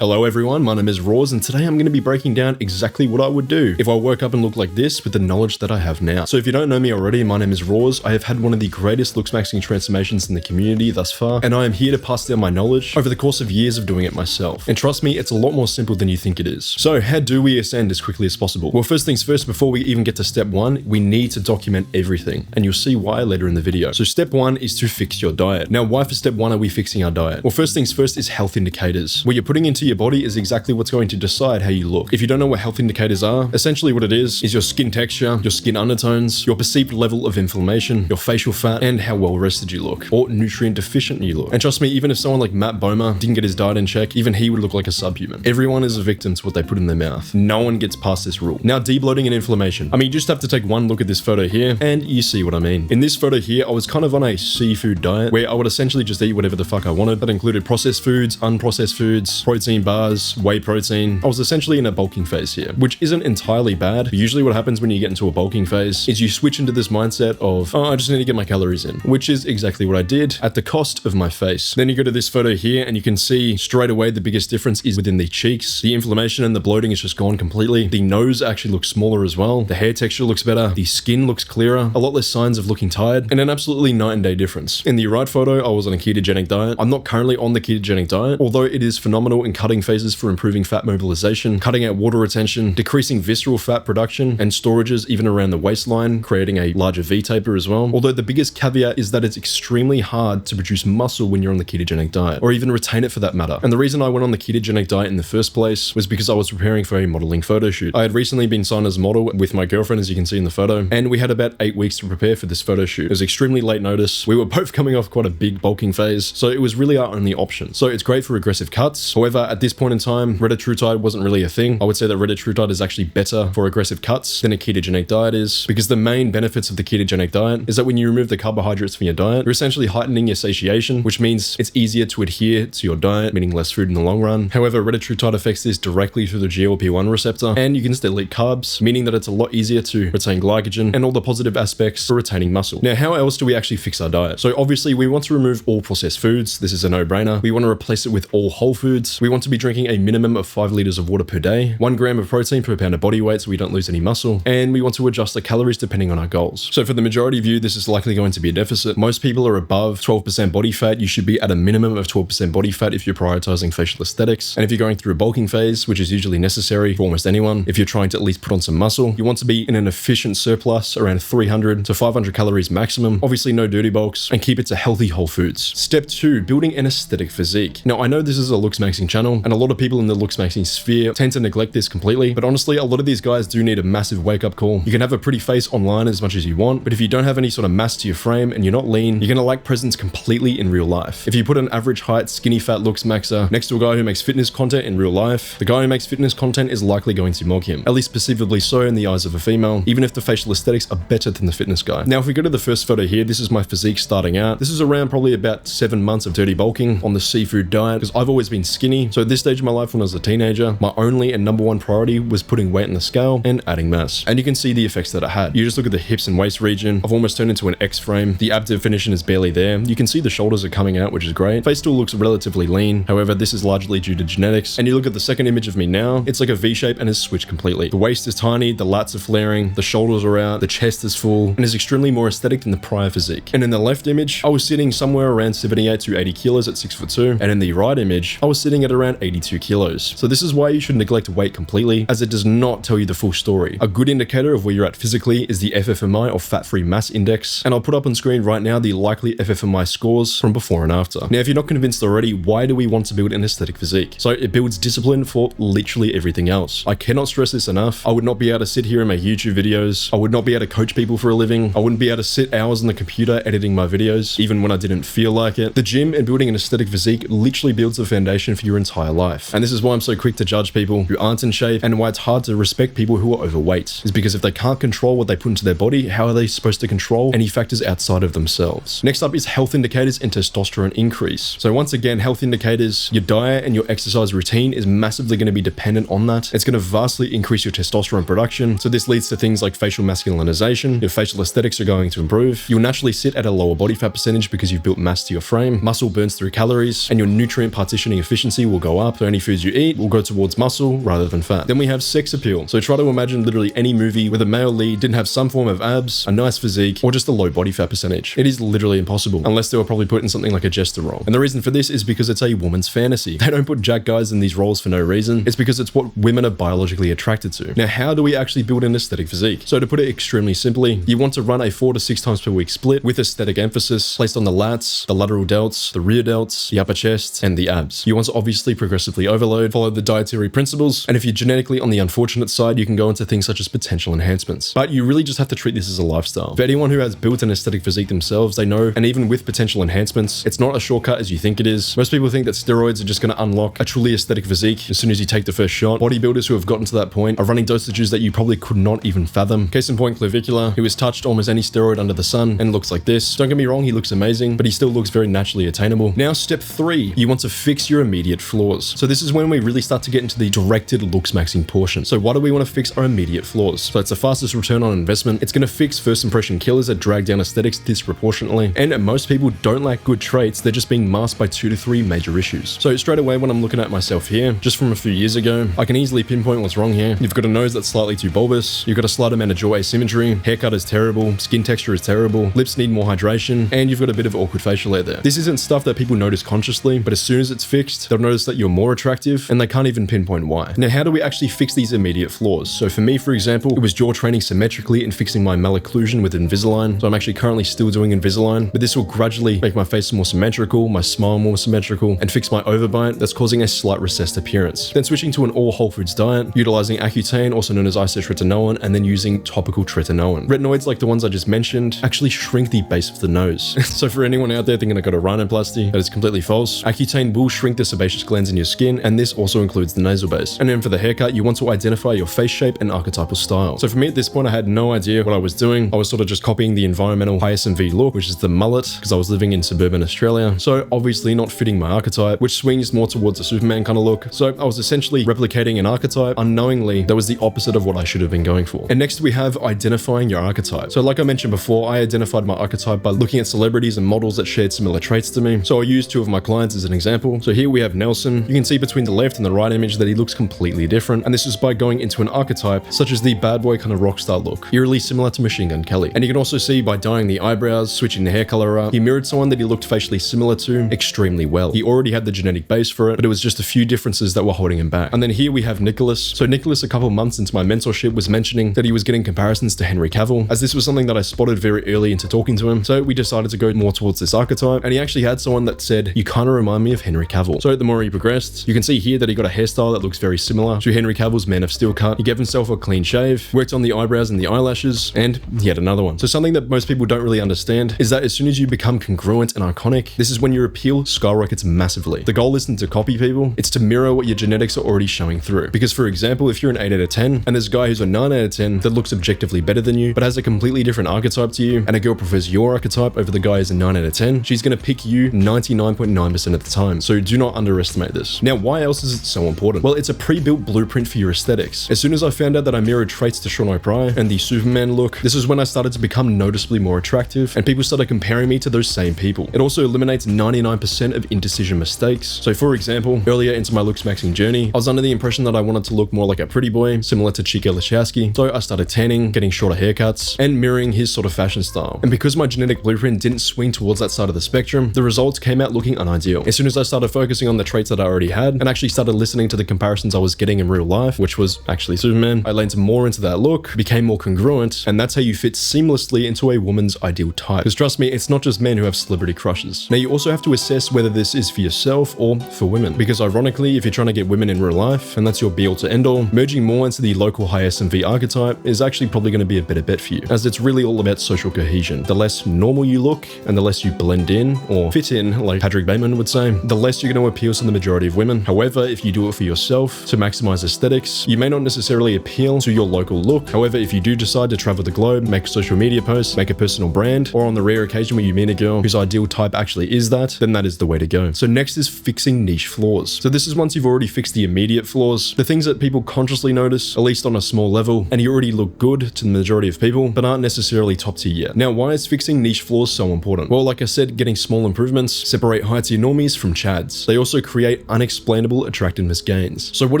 Hello everyone, my name is Rorz and today I'm going to be breaking down exactly what I would do if I woke up and looked like this with the knowledge that I have now. So if you don't know me already, my name is Rorz. I have had one of the greatest looks maxing transformations in the community thus far, and I am here to pass down my knowledge over the course of years of doing it myself. And trust me, it's a lot more simple than you think it is. So how do we ascend as quickly as possible? Well, first things first, before we even get to step one, we need to document everything, and you'll see why later in the video. So step one is to fix your diet. Now, why for step one are we fixing our diet? Well, first things first is health indicators. What you're putting into your body is exactly what's going to decide how you look. If you don't know what health indicators are, essentially what it is your skin texture, your skin undertones, your perceived level of inflammation, your facial fat, and how well rested you look, or nutrient deficient you look. And trust me, even if someone like Matt Bomer didn't get his diet in check, even he would look like a subhuman. Everyone is a victim to what they put in their mouth. No one gets past this rule. Now, debloating and inflammation. I mean, you just have to take one look at this photo here, and you see what I mean. In this photo here, I was kind of on a seafood diet, where I would essentially just eat whatever the fuck I wanted. That included processed foods, unprocessed foods, protein bars, whey protein. I was essentially in a bulking phase here, which isn't entirely bad. But usually what happens when you get into a bulking phase is you switch into this mindset of, oh, I just need to get my calories in, which is exactly what I did at the cost of my face. Then you go to this photo here and you can see straight away the biggest difference is within the cheeks. The inflammation and the bloating is just gone completely. The nose actually looks smaller as well. The hair texture looks better. The skin looks clearer. A lot less signs of looking tired, and an absolutely night and day difference. In the right photo, I was on a ketogenic diet. I'm not currently on the ketogenic diet, although it is phenomenal in cutting phases for improving fat mobilization, cutting out water retention, decreasing visceral fat production, and storages even around the waistline, creating a larger V-taper as well. Although the biggest caveat is that it's extremely hard to produce muscle when you're on the ketogenic diet, or even retain it for that matter. And the reason I went on the ketogenic diet in the first place was because I was preparing for a modeling photo shoot. I had recently been signed as a model with my girlfriend, as you can see in the photo, and we had about 8 weeks to prepare for this photo shoot. It was extremely late notice. We were both coming off quite a big bulking phase, so it was really our only option. So it's great for aggressive cuts. However, at this point in time, retatrutide wasn't really a thing. I would say that retatrutide is actually better for aggressive cuts than a ketogenic diet is, because the main benefits of the ketogenic diet is that when you remove the carbohydrates from your diet, you're essentially heightening your satiation, which means it's easier to adhere to your diet, meaning less food in the long run. However, retatrutide affects this directly through the GLP-1 receptor, and you can still eat carbs, meaning that it's a lot easier to retain glycogen and all the positive aspects for retaining muscle. Now, how else do we actually fix our diet? So obviously we want to remove all processed foods. This is a no-brainer. We want to replace it with all whole foods. We want to be drinking a minimum of 5 liters of water per day, 1 gram of protein per pound of body weight so we don't lose any muscle, and we want to adjust the calories depending on our goals. So for the majority of you, this is likely going to be a deficit. Most people are above 12% body fat. You should be at a minimum of 12% body fat if you're prioritizing facial aesthetics. And if you're going through a bulking phase, which is usually necessary for almost anyone, if you're trying to at least put on some muscle, you want to be in an efficient surplus around 300 to 500 calories maximum. Obviously no dirty bulks, and keep it to healthy whole foods. Step 2, building an aesthetic physique. Now, I know this is a looks maxing channel, and a lot of people in the looks maxing sphere tend to neglect this completely, but honestly, a lot of these guys do need a massive wake-up call. You can have a pretty face online as much as you want, but if you don't have any sort of mass to your frame and you're not lean, you're gonna lack presence completely in real life. If you put an average height, skinny fat looks maxer next to a guy who makes fitness content in real life, the guy who makes fitness content is likely going to mock him, at least perceivably so in the eyes of a female, even if the facial aesthetics are better than the fitness guy. Now, if we go to the first photo here, this is my physique starting out. This is around probably about 7 months of dirty bulking on the seafood diet, because I've always been skinny. So at this stage of my life when I was a teenager, my only and number one priority was putting weight in the scale and adding mass. And you can see the effects that it had. You just look at the hips and waist region. I've almost turned into an X frame. The ab definition is barely there. You can see the shoulders are coming out, which is great. Face still looks relatively lean. However, this is largely due to genetics. And you look at the second image of me now, it's like a V shape and has switched completely. The waist is tiny, the lats are flaring, the shoulders are out, the chest is full, and is extremely more aesthetic than the prior physique. And in the left image, I was sitting somewhere around 78 to 80 kilos at 6'2", and in the right image, I was sitting at around 82 kilos. So this is why you should neglect weight completely, as it does not tell you the full story. A good indicator of where you're at physically is the FFMI, or fat-free mass index, and I'll put up on screen right now the likely FFMI scores from before and after. Now, if you're not convinced already, why do we want to build an aesthetic physique? So it builds discipline for literally everything else. I cannot stress this enough. I would not be able to sit here and make YouTube videos. I would not be able to coach people for a living. I wouldn't be able to sit hours on the computer editing my videos, even when I didn't feel like it. The gym and building an aesthetic physique literally builds the foundation for your entire life. And this is why I'm so quick to judge people who aren't in shape, and why it's hard to respect people who are overweight, is because if they can't control what they put into their body, how are they supposed to control any factors outside of themselves? Next up is health indicators and testosterone increase. So once again, health indicators, your diet and your exercise routine is massively going to be dependent on that. It's going to vastly increase your testosterone production. So this leads to things like facial masculinization. Your facial aesthetics are going to improve. You'll naturally sit at a lower body fat percentage because you've built mass to your frame. Muscle burns through calories, and your nutrient partitioning efficiency will go go up. So any foods you eat will go towards muscle rather than fat. Then we have sex appeal. So try to imagine literally any movie where the male lead didn't have some form of abs, a nice physique, or just a low body fat percentage. It is literally impossible, unless they were probably put in something like a jester role. And the reason for this is because it's a woman's fantasy. They don't put jack guys in these roles for no reason. It's because it's what women are biologically attracted to. Now, how do we actually build an aesthetic physique? So to put it extremely simply, you want to run a 4 to 6 times per week split with aesthetic emphasis placed on the lats, the lateral delts, the rear delts, the upper chest, and the abs. You want to obviously progressively overload, follow the dietary principles, and if you're genetically on the unfortunate side, you can go into things such as potential enhancements. But you really just have to treat this as a lifestyle. For anyone who has built an aesthetic physique themselves, they know, and even with potential enhancements, it's not a shortcut as you think it is. Most people think that steroids are just going to unlock a truly aesthetic physique as soon as you take the first shot. Bodybuilders who have gotten to that point are running dosages that you probably could not even fathom. Case in point, Clavicular, who has touched almost any steroid under the sun and looks like this. Don't get me wrong, he looks amazing, but he still looks very naturally attainable. Now, step 3, you want to fix your immediate flaws. So this is when we really start to get into the directed looks maxing portion. So why do we want to fix our immediate flaws? So it's the fastest return on investment. It's going to fix first impression killers that drag down aesthetics disproportionately. And most people don't lack good traits, they're just being masked by 2 to 3 major issues. So straight away when I'm looking at myself here, just from a few years ago, I can easily pinpoint what's wrong here. You've got a nose that's slightly too bulbous, you've got a slight amount of jaw asymmetry, haircut is terrible, skin texture is terrible, lips need more hydration, and you've got a bit of awkward facial hair there. This isn't stuff that people notice consciously, but as soon as it's fixed, they'll notice that you're more attractive, and they can't even pinpoint why. Now, how do we actually fix these immediate flaws? So for me, for example, it was jaw training symmetrically and fixing my malocclusion with Invisalign. So I'm actually currently still doing Invisalign, but this will gradually make my face more symmetrical, my smile more symmetrical, and fix my overbite that's causing a slight recessed appearance. Then switching to an all whole foods diet, utilizing Accutane, also known as isotretinoin, and then using topical tretinoin. Retinoids like the ones I just mentioned actually shrink the base of the nose. So for anyone out there thinking I got a rhinoplasty, that is completely false. Accutane will shrink the sebaceous glands in your skin, and this also includes the nasal base. And then for the haircut, you want to identify your face shape and archetypal style. So for me at this point, I had no idea what I was doing. I was sort of just copying the environmental high SMV look, which is the mullet, because I was living in suburban Australia. So obviously not fitting my archetype, which swings more towards a Superman kind of look. So I was essentially replicating an archetype. Unknowingly, that was the opposite of what I should have been going for. And next we have identifying your archetype. So like I mentioned before, I identified my archetype by looking at celebrities and models that shared similar traits to me. So I used 2 of my clients as an example. So here we have Nelson. You can see between the left and the right image that he looks completely different. And this is by going into an archetype such as the bad boy kind of rock star look, eerily similar to Machine Gun Kelly. And you can also see by dyeing the eyebrows, switching the hair color up, he mirrored someone that he looked facially similar to extremely well. He already had the genetic base for it, but it was just a few differences that were holding him back. And then here we have Nicholas. So Nicholas, a couple months into my mentorship, was mentioning that he was getting comparisons to Henry Cavill, as this was something that I spotted very early into talking to him. So we decided to go more towards this archetype, and he actually had someone that said, you kind of remind me of Henry Cavill. So the more he progressed, you can see here that he got a hairstyle that looks very similar to Henry Cavill's Man of Steel cut. He gave himself a clean shave, worked on the eyebrows and the eyelashes, and he had another one. So something that most people don't really understand is that as soon as you become congruent and iconic, this is when your appeal skyrockets massively. The goal isn't to copy people, it's to mirror what your genetics are already showing through. Because for example, if you're an 8 out of 10 and there's a guy who's a 9 out of 10 that looks objectively better than you, but has a completely different archetype to you, and a girl prefers your archetype over the guy who's a 9 out of 10, she's going to pick you 99.9% of the time. So do not underestimate this. Now, why else is it so important? Well, it's a pre-built blueprint for your aesthetics. As soon as I found out that I mirrored traits to Sean O'Brien and the Superman look, this is when I started to become noticeably more attractive, and people started comparing me to those same people. It also eliminates 99% of indecision mistakes. So for example, earlier into my looks maxing journey, I was under the impression that I wanted to look more like a pretty boy, similar to Chico Lachowski. So I started tanning, getting shorter haircuts, and mirroring his sort of fashion style. And because my genetic blueprint didn't swing towards that side of the spectrum, the results came out looking unideal. As soon as I started focusing on the traits that I already had, and actually started listening to the comparisons I was getting in real life, which was actually Superman, I leaned more into that look, became more congruent, and that's how you fit seamlessly into a woman's ideal type. Because trust me, it's not just men who have celebrity crushes. Now you also have to assess whether this is for yourself or for women. Because ironically, if you're trying to get women in real life, and that's your be all to end all, merging more into the local high SMV archetype is actually probably going to be a better bet for you, as it's really all about social cohesion. The less normal you look, and the less you blend in, or fit in, like Patrick Bateman would say, the less you're going to appeal to the majority of women. However, if you do it for yourself to maximize aesthetics, you may not necessarily appeal to your local look. However, if you do decide to travel the globe, make social media posts, make a personal brand, or on the rare occasion where you meet a girl whose ideal type actually is that, then that is the way to go. So next is fixing niche flaws. So this is once you've already fixed the immediate flaws, the things that people consciously notice, at least on a small level, and you already look good to the majority of people, but aren't necessarily top tier yet. Now, why is fixing niche flaws so important? Well, like I said, getting small improvements separate high tier normies from chads. They also create create unexplainable attractiveness gains. So what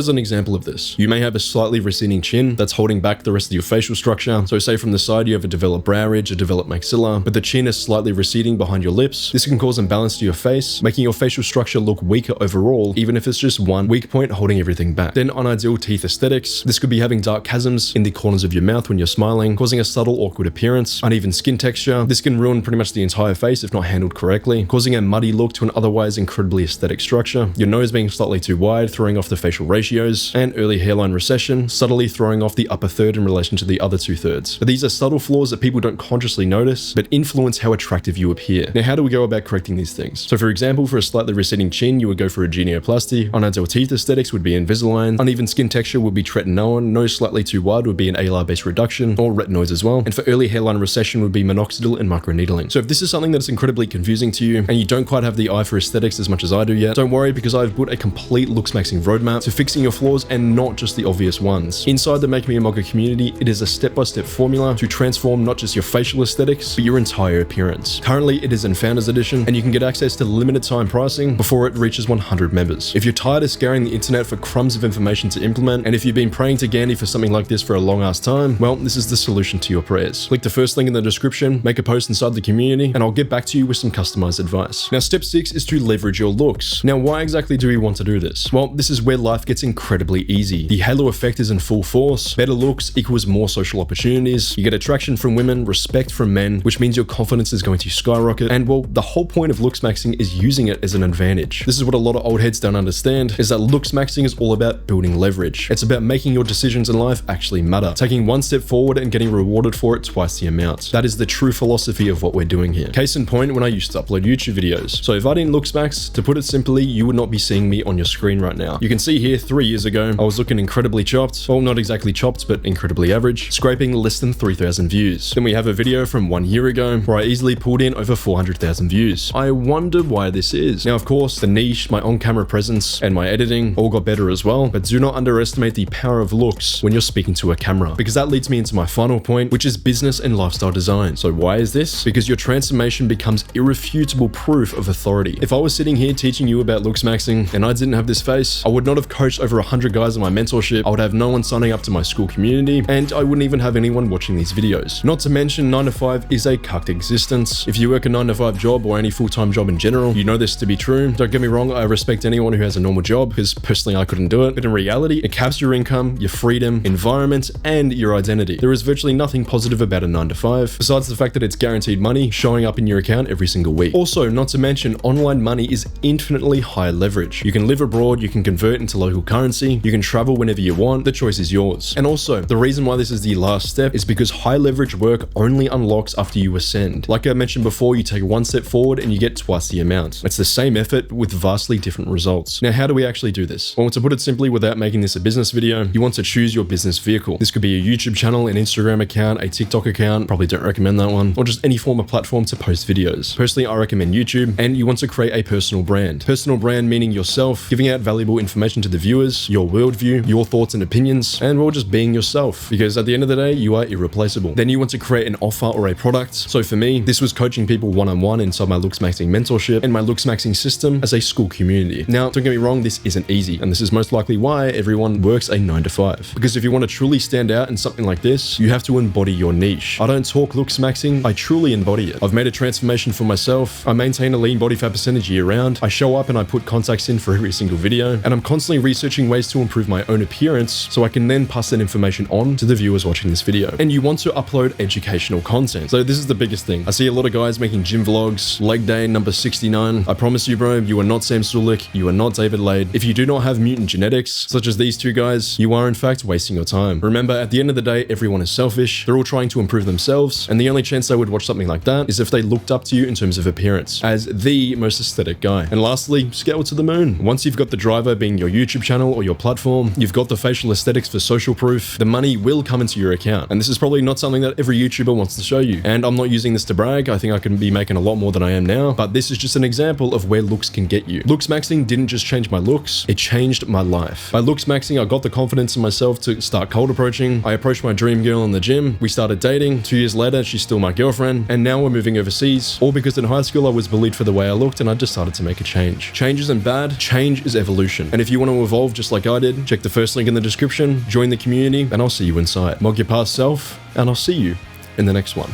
is an example of this? You may have a slightly receding chin that's holding back the rest of your facial structure. So say from the side you have a developed brow ridge, a developed maxilla, but the chin is slightly receding behind your lips. This can cause imbalance to your face, making your facial structure look weaker overall, even if it's just one weak point holding everything back. Then unideal teeth aesthetics. This could be having dark chasms in the corners of your mouth when you're smiling, causing a subtle awkward appearance. Uneven skin texture. This can ruin pretty much the entire face if not handled correctly, causing a muddy look to an otherwise incredibly aesthetic structure. Your nose being slightly too wide, throwing off the facial ratios, and early hairline recession, subtly throwing off the upper third in relation to the other 2/3. But these are subtle flaws that people don't consciously notice, but influence how attractive you appear. Now, how do we go about correcting these things? So for example, for a slightly receding chin, you would go for a genioplasty. Unideal teeth aesthetics would be Invisalign. Uneven skin texture would be tretinoin. Nose slightly too wide would be an alar-based reduction, or retinoids as well. And for early hairline recession would be minoxidil and microneedling. So if this is something that's incredibly confusing to you, and you don't quite have the eye for aesthetics as much as I do yet, don't worry, because I've put a complete looks maxing roadmap to fixing your flaws and not just the obvious ones. Inside the Make Me a Mocha community, it is a step-by-step formula to transform not just your facial aesthetics, but your entire appearance. Currently, it is in Founders Edition, and you can get access to limited time pricing before it reaches 100 members. If you're tired of scouring the internet for crumbs of information to implement, and if you've been praying to Gandhi for something like this for a long ass time, well, this is the solution to your prayers. Click the first link in the description, make a post inside the community, and I'll get back to you with some customized advice. Now, step 6 is to leverage your looks. Now, why exactly do we want to do this? Well, this is where life gets incredibly easy. The halo effect is in full force. Better looks equals more social opportunities. You get attraction from women, respect from men, which means your confidence is going to skyrocket. And well, the whole point of looks maxing is using it as an advantage. This is what a lot of old heads don't understand, is that looks maxing is all about building leverage. It's about making your decisions in life actually matter, taking one step forward and getting rewarded for it twice the amount. That is the true philosophy of what we're doing here. Case in point, when I used to upload YouTube videos. So if I didn't looks max, to put it simply, you would not be seeing me on your screen right now. You can see here 3 years ago, I was looking incredibly chopped. Well, not exactly chopped, but incredibly average, scraping less than 3,000 views. Then we have a video from 1 year ago where I easily pulled in over 400,000 views. I wonder why this is. Now, of course, the niche, my on-camera presence, and my editing all got better as well, but do not underestimate the power of looks when you're speaking to a camera, because that leads me into my final point, which is business and lifestyle design. So why is this? Because your transformation becomes irrefutable proof of authority. If I was sitting here teaching you about looks maxing and I didn't have this face, I would not have coached over 100 guys in my mentorship, I would have no one signing up to my school community, and I wouldn't even have anyone watching these videos. Not to mention 9 to 5 is a cucked existence. If you work a 9 to 5 job or any full-time job in general, you know this to be true. Don't get me wrong, I respect anyone who has a normal job, because personally I couldn't do it, but in reality, it caps your income, your freedom, environment, and your identity. There is virtually nothing positive about a 9 to 5, besides the fact that it's guaranteed money showing up in your account every single week. Also, not to mention, online money is infinitely high leverage. You can live abroad, you can convert into local currency, you can travel whenever you want, the choice is yours. And also, the reason why this is the last step is because high leverage work only unlocks after you ascend. Like I mentioned before, you take one step forward and you get twice the amount. It's the same effort with vastly different results. Now, how do we actually do this? Well, to put it simply without making this a business video, you want to choose your business vehicle. This could be a YouTube channel, an Instagram account, a TikTok account, probably don't recommend that one, or just any form of platform to post videos. Personally, I recommend YouTube, and you want to create a personal brand. Personal brand meaning yourself, giving out valuable information to the viewers, your worldview, your thoughts and opinions, and well, just being yourself, because at the end of the day, you are irreplaceable. Then you want to create an offer or a product. So for me, this was coaching people one-on-one inside my looks maxing mentorship and my looks maxing system as a school community. Now, don't get me wrong, this isn't easy, and this is most likely why everyone works a 9 to 5. Because if you want to truly stand out in something like this, you have to embody your niche. I don't talk looks maxing, I truly embody it. I've made a transformation for myself. I maintain a lean body fat percentage year round. I show up and I put contacts in for every single video, and I'm constantly researching ways to improve my own appearance so I can then pass that information on to the viewers watching this video. And you want to upload educational content. So this is the biggest thing. I see a lot of guys making gym vlogs, leg day number 69. I promise you, bro, you are not Sam Sulek, you are not David Lade. If you do not have mutant genetics, such as these two guys, you are in fact wasting your time. Remember, at the end of the day, everyone is selfish. They're all trying to improve themselves, and the only chance they would watch something like that is if they looked up to you in terms of appearance as the most aesthetic guy. And lastly, scale to the moon. Once you've got the driver being your YouTube channel or your platform, you've got the facial aesthetics for social proof, the money will come into your account. And this is probably not something that every YouTuber wants to show you. And I'm not using this to brag. I think I can be making a lot more than I am now, but this is just an example of where looks can get you. Looks maxing didn't just change my looks, it changed my life. By looks maxing, I got the confidence in myself to start cold approaching. I approached my dream girl in the gym. We started dating. 2 years later, she's still my girlfriend. And now we're moving overseas, all because in high school I was bullied for the way I looked and I decided to make a change. Changes and and bad. Change is evolution. And if you want to evolve just like I did, check the first link in the description, join the community, and I'll see you inside. Mog your past self, and I'll see you in the next one.